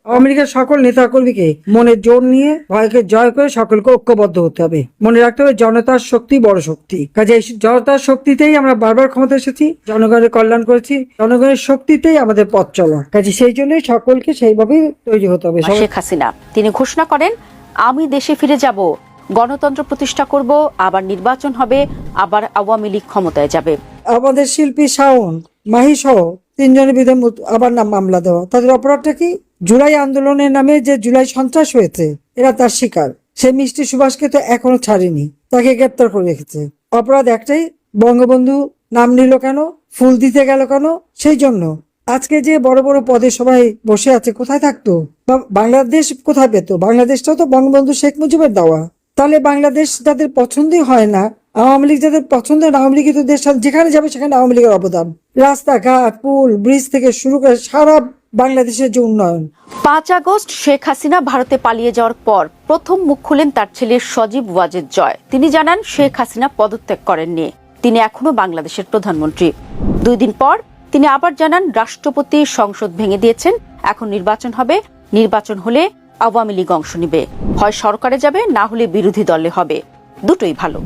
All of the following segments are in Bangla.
আওয়ামী লীগের সকল নেতাকর্মীকে মনে জোর নিয়ে ভয়কে জয় করে সকলকে ঐক্যবদ্ধ হতে হবে। মনে রাখতে হবে জনতার শক্তি বড় শক্তি। কাজে এই জনতার শক্তিতেই আমরা বারবার ক্ষমতা এসেছি, জনগণের কল্যাণ করেছি, জনগণের শক্তিতেই আমাদের পথ চলা। কাজে সেই জন্যই সকলকে সেইভাবে তৈরি হতে হবে। শেখ হাসিনা তিনি ঘোষণা করেন, আমি দেশে ফিরে যাব, গণতন্ত্র প্রতিষ্ঠা করব, আবার নির্বাচন হবে, আবার আওয়ামী লীগ ক্ষমতায় যাবে। আমাদের শিল্পী শাওন, মাহি সহ 3 জনের বিরুদ্ধে আবার মামলা দেওয়া। তাদের অপরাধটা কি? জুলাই আন্দোলনের নামে যে জুলাই সন্ত্রাস হয়েছে, এরা তার শিকার। সে মিষ্টি সুভাষকে তো এখনো ছাড়েনি, তাকে গ্রেপ্তার করে রেখেছে। অপরাধ একটাই, বঙ্গবন্ধু নাম নিল কেন, ফুল দিতে গেল কেন? সেই জন্য আজকে যে বড় বড় পদে সবাই বসে আছে, কোথায় থাকতো? বাংলাদেশ কোথায় পেত? বাংলাদেশটাও তো বঙ্গবন্ধু শেখ মুজিবের দেওয়া। তাহলে বাংলাদেশ যাদের পছন্দই হয় না, আওয়ামী লীগ যাদের পছন্দ, আওয়ামী লীগ তো দেশ যেখানে যাবে সেখানে আওয়ামী লীগের অবদান। রাস্তাঘাট, পুল, ব্রিজ থেকে শুরু করে সারা বাংলাদেশের যে উন্নয়ন। 5 আগস্ট শেখ হাসিনা ভারতে পালিয়ে যাওয়ার পর প্রথম মুখ খুলেন তার ছেলে সজীব ওয়াজেদ জয়। তিনি জানান শেখ হাসিনা পদত্যাগ করেননি, তিনি এখনো বাংলাদেশের প্রধানমন্ত্রী। 2 দিন পর তিনি আবার জানান রাষ্ট্রপতি সংসদ ভেঙে দিয়েছেন, এখন নির্বাচন হবে, নির্বাচন হলে আওয়ামী লীগ অংশ নিবে, হয় সরকারে যাবে, না হলে বিরোধী দলে হবে, দুটোই ভালো।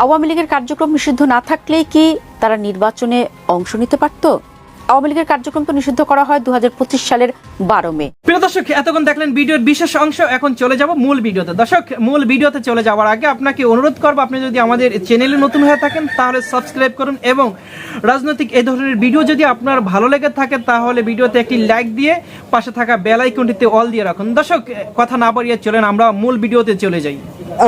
আওয়ামী লীগের কার্যক্রম নিষিদ্ধ না থাকলেই কি তারা নির্বাচনে অংশ নিতে পারত? আওয়ামী লীগের কার্যক্রম তো নিষিদ্ধ করা হয় 2025 সালের 12 মে। প্রিয় দর্শক, এতক্ষণ দেখলেন ভিডিওর বিশেষ অংশ। এখন চলে যাব মূল ভিডিওতে। দর্শক, মূল ভিডিওতে চলে যাওয়ার আগে আপনাকে অনুরোধ করবো, আপনি যদি আমাদের চ্যানেলে নতুন হয়ে থাকেন তাহলে সাবস্ক্রাইব করুন, এবং রাজনৈতিক এই ধরনের ভিডিও যদি আপনার ভালো লেগে থাকে তাহলে ভিডিওতে একটি লাইক দিয়ে পাশে থাকা বেল আইকনটিতে অল দিয়ে রাখুন। দর্শক, কথা না বাড়িয়ে চলেন আমরা মূল ভিডিওতে চলে যাই।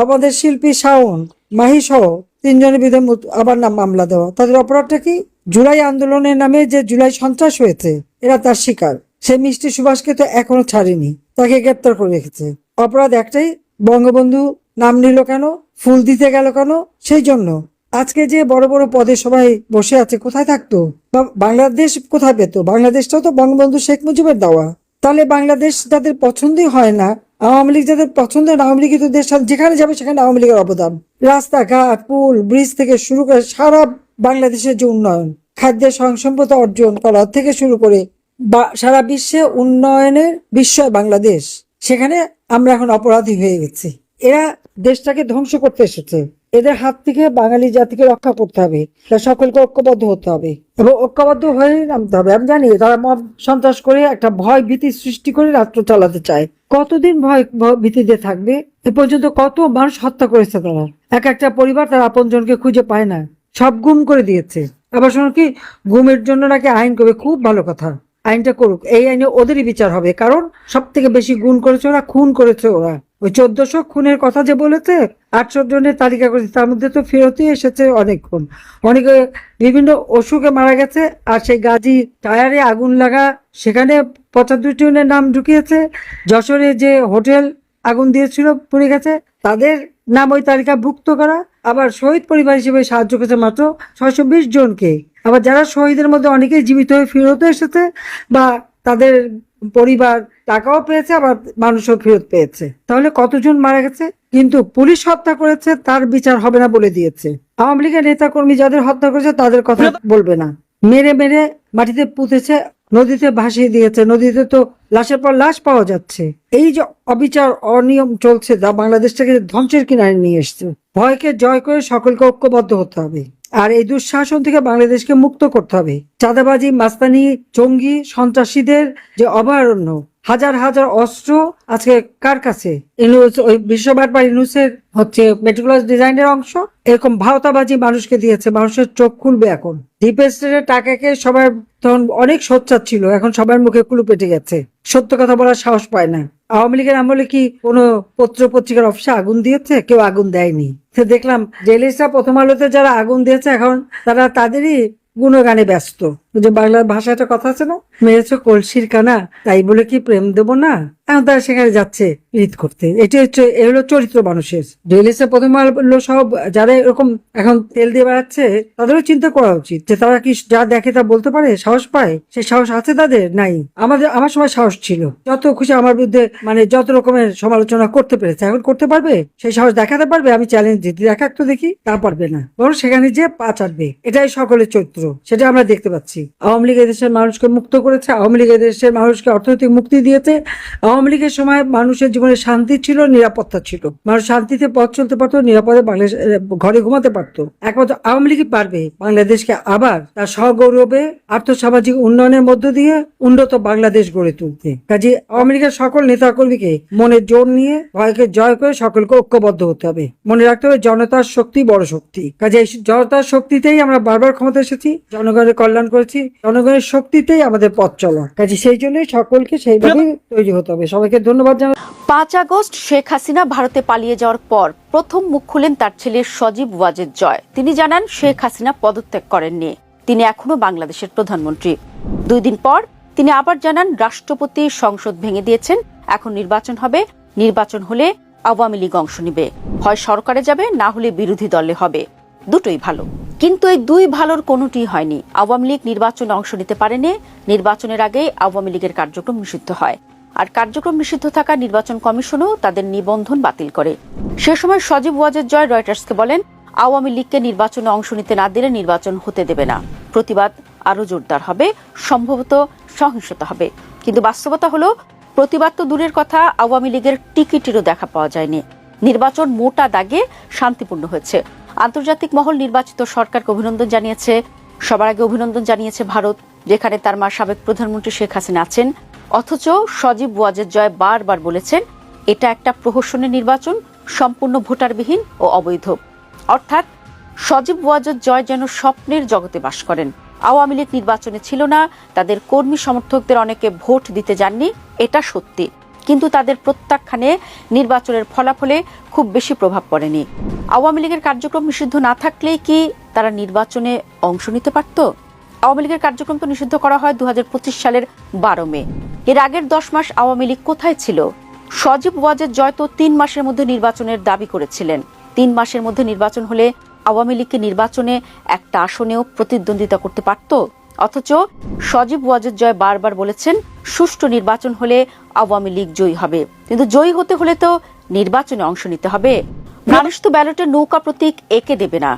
আমাদের শিল্পী শাওন, মাহি সহ 3 জনের বিরুদ্ধে আবার মামলা দেওয়া। তাদের অপরাধটা কি? জুলাই আন্দোলনের নামে যে জুলাই সন্ত্রাস হয়েছে, এরা তার শিকার। সে মিষ্টি সুভাষকে তো এখনো ছাড়েনি, তাকে গ্রেপ্তার করে রেখেছে। অপরাধ একটাই, বঙ্গবন্ধু নাম নিল কেন, ফুল দিতে গেল কেন? সেই জন্য আজকে যে বড় বড় পদে সবাই বসে আছে, কোথায় থাকতো? বাংলাদেশ কোথায় পেত? বাংলাদেশটাও তো বঙ্গবন্ধু শেখ মুজিবের দেওয়া। তাহলে বাংলাদেশ যাদের পছন্দই হয় না, আওয়ামী লীগ যাদের পছন্দ, আওয়ামী লীগ তো দেশ যেখানে যাবে সেখানে আওয়ামী লীগের অবদান। রাস্তাঘাট, পুল, ব্রিজ থেকে শুরু করে সারা বাংলাদেশের যে উন্নয়ন, খাদ্যের স্বয়ংসম্পূর্ণতা অর্জন করা থেকে শুরু করে সারা বিশ্বে উন্নয়নের বিস্ময় বাংলাদেশ, সেখানে আমরা এখন অপরাধী হয়ে গেছি। এরা দেশটাকে ধ্বংস করতে এসেছে। এদের হাত থেকে বাঙালি জাতিকে রক্ষা করতে হবে, সকলকে ঐক্যবদ্ধ হতে হবে এবং ঐক্যবদ্ধ হয়ে নামতে হবে। আমি জানি তারা মব সন্ত্রাস করে একটা ভয় ভীতি সৃষ্টি করে রাষ্ট্র চালাতে চায়। কতদিন ভয় ভীতিতে থাকবে? এ পর্যন্ত কত মানুষ হত্যা করেছে তারা। একটা পরিবার তার আপনজনকে খুঁজে পায় না, সব গুম করে দিয়েছে। আবার শোনো কি, গুমের জন্য নাকি আইন করবে, খুব ভালো কথা, আইনটা করুক। এই আইনে ওদেরই বিচার হবে, কারণ সব থেকে বেশি গুণ করেছে ওরা, খুন করেছে ওরা। ওই 1400 খুনের কথা যে বলেছে, 800 জনের তালিকা করেছে, তার মধ্যে তো ফেরতই এসেছে অনেক খুন। অনেকে বিভিন্ন অসুখে মারা গেছে। আর সেই গাজী টায়ারে আগুন লাগা, সেখানে 75 জনের নাম ঢুকিয়েছে। যশোরে যে হোটেল আগুন দিয়েছিল, পুড়ে গেছে, তাদের নাম ওই তালিকাভুক্ত করা। আবার শহীদ পরিবার হিসেবে সাহায্য করেছে মাত্র 620 জনকে। আবার যারা শহীদের মধ্যে অনেকেই জীবিত হয়ে ফেরত এসেছে, বা তাদের পরিবার টাকাও পেয়েছে, আবার মানুষও ফেরত পেয়েছে। তাহলে কতজন মারা গেছে? কিন্তু পুলিশ হত্যা করেছে, তার বিচার হবে না বলে দিয়েছে। আওয়ামী লীগের নেতা কর্মী যাদের হত্যা করেছে তাদের কথা বলবে না। মেরে মেরে মাটিতে পুঁতেছে, নদীতে ভাসিয়ে দিয়েছে। নদীতে তো লাশের পর লাশ পাওয়া যাচ্ছে। এই যে অবিচার অনিয়ম চলছে, যা বাংলাদেশটাকে ধ্বংসের কিনারে নিয়ে এসছে। ভয়কে জয় করে সকলকে ঐক্যবদ্ধ হতে হবে, আর এই দুঃশাসন থেকে বাংলাদেশকে মুক্ত করতে হবে। চাঁদাবাজি, মাস্তানি, জঙ্গি, সন্ত্রাসীদের যে অভয়ারণ্য, হাজার হাজার অস্ত্র আজকে কার কাছে? ওই বিশ্ববারবার ইউনুসের হচ্ছে মেটিকুলাস ডিজাইনের অংশ। এরকম ভাওতাবাজি মানুষকে দিয়েছে। মানুষের চোখ খুলবে এখন। ডিপ স্টেটের টাকাকে সবার তখন অনেক সোচ্চার ছিল, এখন সবার মুখে কুলু পেটে গেছে, সত্য কথা বলার সাহস পায় না। আওয়ামী লীগের আমলে কি কোনো পত্র পত্রিকার অফিসে আগুন দিয়েছে? কেউ আগুন দেয়নি। দেখলাম জেলিসরা প্রথম আলোতে যারা আগুন দিয়েছে, এখন তারা তাদেরই গুণগানে ব্যস্ত। যে বাংলা ভাষাটা কথা আছে না, মেরেছ কলসির কানা, তাই বলে কি প্রেম দেব না? এখন তারা সেখানে যাচ্ছে ঈদ করতে। এটি হচ্ছে, এ হলো চরিত্র মানুষের। জেলিসে প্রথম আলো সব যারা এরকম এখন তেল দিয়ে বেড়াচ্ছে, তাদেরও চিন্তা করা উচিত যে তারা কি যা দেখে তা বলতে পারে, সাহস পায়? সেই সাহস আছে তাদের? নাই। আমার সময় সাহস ছিল, যত খুশি আমার বিরুদ্ধে মানে যত রকমের সমালোচনা করতে পেরেছে। এখন করতে পারবে? সেই সাহস দেখাতে পারবে? আমি চ্যালেঞ্জ দিতে, দেখা তো দেখি। তা পারবে না, বরং সেখানে যে পা চাটবে। এটাই সকলের চরিত্র, সেটা আমরা দেখতে পাচ্ছি। দেখেছি। আওয়ামী লীগ দেশের মানুষকে মুক্ত করেছে, আওয়ামী লীগ দেশের মানুষকে অর্থনৈতিক মুক্তি দিয়েছে। আওয়ামী লীগের সময় মানুষের জীবনে শান্তি ছিল, নিরাপত্তা ছিল, মানুষ শান্তিতে পথ চলতে পারতো, নিরাপদে বাংলাদেশ ঘরে ঘুমাতে পারতো। একমাত্র আওয়ামী লীগই পারবে বাংলাদেশকে আবার তার সগৌরবে আর্থসামাজিক উন্নয়নের মধ্য দিয়ে উন্নত বাংলাদেশ গড়ে তুলতে। কাজে আওয়ামী লীগের সকল নেতাকর্মীকে মনের জোর নিয়ে ভয়কে জয় করে সকলকে ঐক্যবদ্ধ হতে হবে। মনে রাখতে হবে জনতার শক্তি বড় শক্তি। কাজে এই জনতার শক্তিতেই আমরা বারবার ক্ষমতা এসেছি, জনগণের কল্যাণ করেছি, জনগণের শক্তিতেই আমাদের পথ চলা। কাজে সেই জন্যই সকলকে সেইভাবে তৈরি হতে হবে। সবাইকে ধন্যবাদ জানাই। 5 আগস্ট শেখ হাসিনা ভারতে পালিয়ে যাওয়ার পর প্রথম মুখ খুলেন তার ছেলে সজীব ওয়াজেদ জয়। তিনি জানান শেখ হাসিনা পদত্যাগ করেননি, তিনি এখনো বাংলাদেশের প্রধানমন্ত্রী। 2 দিন পর তিনি আবার জানান রাষ্ট্রপতি সংসদ ভেঙে দিয়েছেন, এখন নির্বাচন হবে, নির্বাচন হলে আওয়ামী লীগ অংশ নিবে, হয় সরকারে যাবে, না হলে বিরোধী দলে হবে, দুটোই ভালো। কিন্তু এই 2 ভালোর কোনোটি হয়নি। আওয়ামী লীগ নির্বাচনে অংশ নিতে পারেনি, নির্বাচনের আগে আওয়ামী লীগের কার্যক্রম নিষিদ্ধ হয়, আর কার্যক্রম নিষিদ্ধ থাকা নির্বাচন কমিশনও তাদের নিবন্ধন বাতিল করে। সে সময় সজীব ওয়াজেদ জয় রয়টার্সকে বলেন, আওয়ামী লীগকে নির্বাচনে অংশ নিতে না দিলে নির্বাচন হতে দেবে না, প্রতিবাদ আরো জোরদার হবে, সম্ভবত সহিংসতা হবে। কিন্তু বাস্তবতা হলো প্রতিবাদ তো দূরের কথা, আওয়ামী লীগের টিকিটেরও দেখা পাওয়া যায়নি। নির্বাচন মোটা দাগে শান্তিপূর্ণ হয়েছে। আন্তর্জাতিক মহল নির্বাচিত সরকারকে অভিনন্দন জানিয়েছে। সবার আগে অভিনন্দন জানিয়েছে ভারত, যেখানে তার মা সাবেক প্রধানমন্ত্রী শেখ হাসিনা আছেন। অথচ সজীব ওয়াজেদ জয় বারবার বলেছেন এটা একটা প্রহসনের নির্বাচন, সম্পূর্ণ ভোটারবিহীন ও অবৈধ। অর্থাৎ সজীব ওয়াজেদ জয় যেন স্বপ্নের জগতে বাস করেন। আওয়ামী লীগ নির্বাচনে ছিল না, তাদের কর্মী সমর্থকদের অনেকে ভোট দিতে যাননি, এটা সত্যি, কিন্তু তাদের প্রত্যাখ্যানে নির্বাচনের ফলাফলে খুব বেশি প্রভাব পড়েনি। আওয়ামী লীগের কার্যক্রম নিষিদ্ধ না থাকলেই কি তারা নির্বাচনে অংশ নিতে পারত? আওয়ামী লীগের কার্যক্রম তো নিষিদ্ধ করা হয় 2025 সালের 12 মে। এর আগের 10 মাস আওয়ামী লীগ কোথায় ছিল? সজীব ওয়াজেদ জয় তো 3 মাসের মধ্যে নির্বাচনের দাবি করেছিলেন। 3 মাসের মধ্যে নির্বাচন হলে আওয়ামী লীগকে নির্বাচনে একটা আসনেও প্রতিদ্বন্দ্বিতা করতে পারত। অথচ সজীব ওয়াজেদ জয় বারবার বলেছেন সুষ্ঠু নির্বাচন হলে আওয়ামী লীগ জয়ী হবে, কিন্তু জয়ী হতে হলে তো নির্বাচনে অংশ নিতে হবে। মানুষ তো ব্যালটের নৌকা প্রতীক এঁকে দেবে না।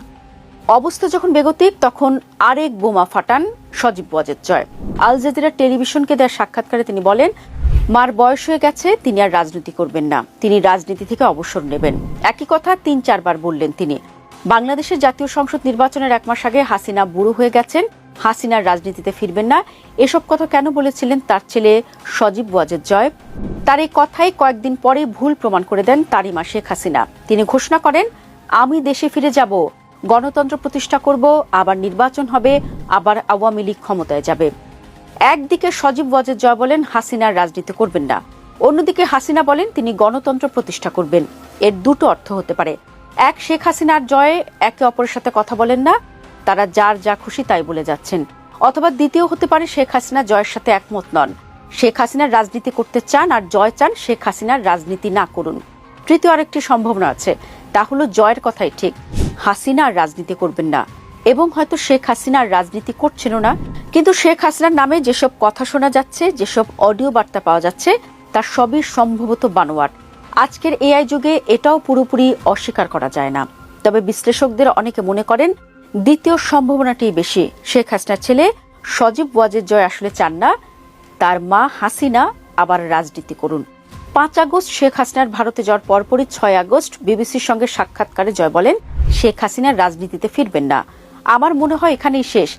অবস্থা যখন বেগতিক তখন আরেক বোমা ফাটান সজীব ওয়াজেদ জয়। আল জাজিরা টেলিভিশনকে দেওয়া সাক্ষাৎকারে তিনি বলেন, মার বয়স হয়ে গেছে, তিনি আর রাজনীতি করবেন না, তিনি রাজনীতি থেকে অবসর নেবেন। একই কথা 3-4 বার বললেন তিনি। বাংলাদেশের জাতীয় সংসদ নির্বাচনের 1 মাস আগে হাসিনা বুড়ো হয়ে গেছেন, হাসিনার রাজনীতিতে ফিরবেন না, এসব কথা কেন বলেছিলেন তার ছেলে সজীব ওয়াজেদ জয়? তার এই কথাই কয়েকদিন পরে ভুল প্রমাণ করে দেন তারই মা শেখ হাসিনা। তিনি ঘোষণা করেন, আমি দেশে ফিরে যাব, গণতন্ত্র প্রতিষ্ঠা করব, আবার নির্বাচন হবে, আবার আওয়ামী লীগ ক্ষমতায় যাবে। একদিকে সজীব ওয়াজেদ জয় বলেন হাসিনার রাজনীতি করবেন না, অন্যদিকে হাসিনা বলেন তিনি গণতন্ত্র প্রতিষ্ঠা করবেন। এর দুটো অর্থ হতে পারে। এক, শেখ হাসিনার জয়ে একে অপরের সাথে কথা বলেন না, তারা যার যা খুশি তাই বলে যাচ্ছেন। অথবা দ্বিতীয় হতে পারে শেখ হাসিনা জয়ের সাথে একমত নন, শেখ হাসিনার রাজনীতি করতে চান আর জয় চান শেখ হাসিনার রাজনীতি না করুন। তৃতীয় আরেকটি সম্ভাবনা আছে, তা হলো জয়ের কথাই ঠিক, হাসিনা আর রাজনীতি করবেন না, এবং হয়তো শেখ হাসিনা আর রাজনীতি করছেন না, কিন্তু শেখ হাসিনার নামে যেসব কথা শোনা যাচ্ছে, যেসব অডিও বার্তা পাওয়া যাচ্ছে, তার সবই সম্ভবত বানোয়াট। আজকের এআই যুগে এটাও পুরোপুরি অস্বীকার করা যায় না। তবে বিশ্লেষকদের অনেকে মনে করেন দ্বিতীয় সম্ভাবনাটি বেশি। শেখ হাসিনার ছেলে সজীব ওয়াজেদ জয় আসলে চান না তার মা হাসিনা আবার রাজনীতি করুন। 5 আগস্ট শেখ হাসিনার ভারতে যাওয়ার পরপরই 6 আগস্ট বিবিসির সঙ্গে সাক্ষাৎকারে জয় বলেন শেখ হাসিনার রাজনীতিতে ফিরবেন না। আমার মনে হয় এখানেই শেষ,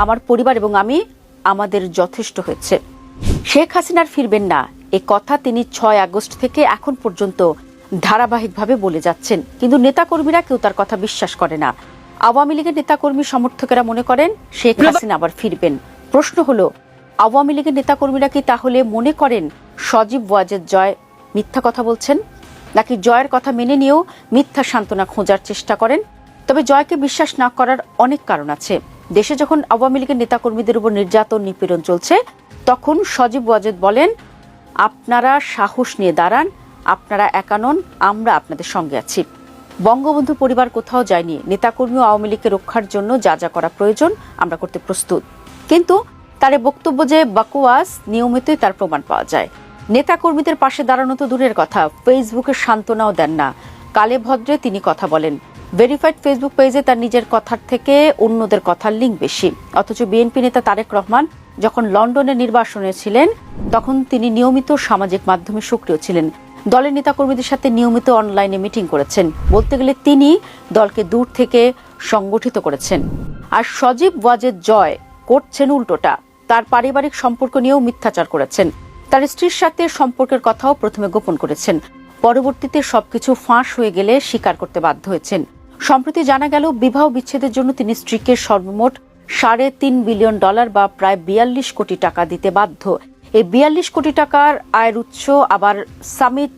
আমার পরিবার এবং আমি, আমাদের যথেষ্ট হয়েছে। শেখ হাসিনার ফিরবেন না এ কথা তিনি 6 আগস্ট থেকে এখন পর্যন্ত ধারাবাহিকভাবে বলে যাচ্ছেন, কিন্তু নেতাকর্মীরা কেউ তার কথা বিশ্বাস করে না। আওয়ামী লীগের নেতাকর্মী সমর্থকেরা মনে করেন শেখ হাসিনা আবার ফিরবেন। প্রশ্ন হলো, আওয়ামী লীগের নেতাকর্মীরা কি তাহলে মনে করেন সজীব ওয়াজেদ জয় মিথ্যা কথা বলছেন, নাকি জয়ের কথা মেনে নিয়েও মিথ্যা সান্ত্বনা খোঁজার চেষ্টা করেন? তবে জয়কে বিশ্বাস না করার অনেক কারণ আছে। দেশে যখন আওয়ামী লীগের নেতাকর্মীদের উপর নির্যাতন নিপীড়ন চলছে, তখন সজীব ওয়াজেদ বলেন, আপনারা সাহস নিয়ে দাঁড়ান, আপনারা একা নন, আমরা আপনাদের সঙ্গে আছি। বঙ্গবন্ধু পরিবার কোথাও যায়নি, নেতাকর্মী ও আওয়ামী লীগকে রক্ষার জন্য যা যা করা প্রয়োজন আমরা করতে প্রস্তুত। কিন্তু তার বক্তব্য যে বাকওয়াস, নিয়মিতই তার প্রমাণ পাওয়া যায়। নেতাকর্মীদের পাশে দাঁড়ানো তো দূরের কথা, ফেসবুকে সান্ত্বনাও দেন না, কালে ভদ্রে তিনি কথা বলেন। ভেরিফাইড ফেসবুক পেজে তার নিজের কথার থেকে অন্যদের কথার লিঙ্ক বেশি। অথচ বিএনপি নেতা তারেক রহমান যখন লন্ডনে নির্বাসনে ছিলেন তখন তিনি নিয়মিত সামাজিক মাধ্যমে সক্রিয় ছিলেন। দলের নেতাকর্মীদের সাথে নিয়মিত অনলাইনে মিটিং করেছেন। বলতে গেলে তিনি দলকে দূর থেকে সংগঠিত করেছেন। আর সজীব ওয়াজেদ জয় করছেন উল্টোটা। তার পারিবারিক সম্পর্ক নিয়েও মিথ্যাচার করেছেন। তার স্ত্রীর সাথে সম্পর্কের কথাও প্রথমে গোপন করেছেন, পরবর্তীতে সবকিছু ফাঁস হয়ে গেলে স্বীকার করতে বাধ্য হয়েছেন। সম্প্রতি জানা গেল বিবাহ বিচ্ছেদের জন্য তিনি স্ত্রীকে সর্বমোট $3.5 বিলিয়ন বা প্রায় 42 কোটি টাকা দিতে বাধ্য। এই 42 কোটি টাকার আয়ের উৎস আবার সামিট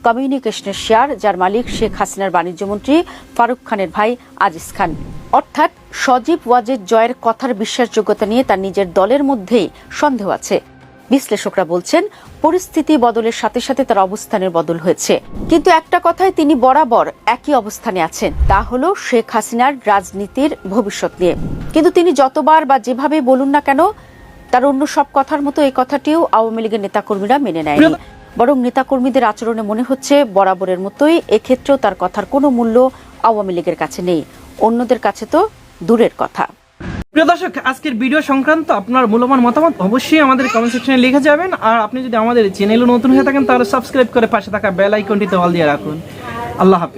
কমিউনিকেশনের শেয়ার, যার মালিক শেখ হাসিনার বাণিজ্যমন্ত্রী ফারুক খানের ভাই আজিজ খান। অর্থাৎ সজীব ওয়াজেদ জয়ের কথার বিশ্বাসযোগ্যতা নিয়ে তার নিজের দলের মধ্যেই সন্দেহ আছে। বিশ্লেষকরা বলছেন পরিস্থিতি বদলের সাথে সাথে তার অবস্থানের বদল হয়েছে। কিন্তু একটা কথায় তিনি বরাবর একই অবস্থানে আছেন, তা হলো শেখ হাসিনার রাজনীতির ভবিষ্যৎ নিয়ে। কিন্তু তিনি যতবার বা যেভাবে বলুন না কেন, তার অন্য সব কথার মতো এই কথাটিও আওয়ামী লীগের নেতাকর্মীরা মেনে নেয়নি। বরং নেতাকর্মীদের আচরণে মনে হচ্ছে বরাবরের মতোই এক্ষেত্রেও তার কথার কোনো মূল্য আওয়ামী লীগের কাছে নেই, অন্যদের কাছে তো দূরের কথা। প্রিয় দর্শক, আজকের ভিডিও সংক্রান্ত আপনার মূল্যবান মতামত অবশ্যই আমাদের কমেন্ট সেকশনে লিখে যাবেন। আর আপনি যদি আমাদের চ্যানেলে নতুন হয়ে থাকেন তাহলে সাবস্ক্রাইব করে পাশে থাকা বেল আইকনটিতে অল দিয়ে রাখুন। আল্লাহ হাফেজ।